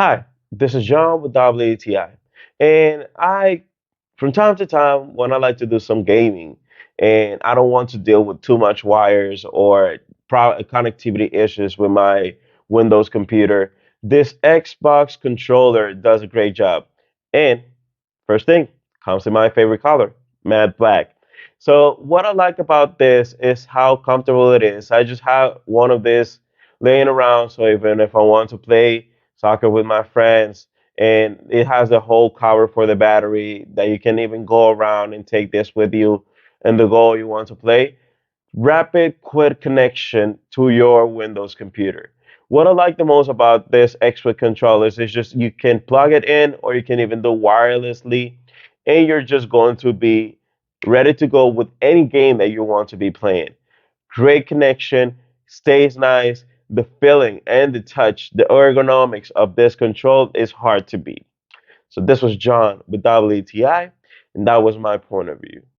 Hi, this is John with WTI. And from time to time, when I like to do some gaming and I don't want to deal with too much wires or connectivity issues with my Windows computer, this Xbox controller does a great job. And first thing, comes in my favorite color, matte black. So what I like about this is how comfortable it is. I just have one of this laying around, so even if I want to play soccer with my friends, and it has a whole cover for the battery that you can even go around and take this with you and the goal you want to play. Rapid, quick connection to your Windows computer. What I like the most about this X-Ray controllers is just you can plug it in or you can even do wirelessly, and you're just going to be ready to go with any game that you want to be playing. Great connection, stays nice. The feeling and the touch, the ergonomics of this control is hard to beat. So this was John with WTI, and that was my point of view.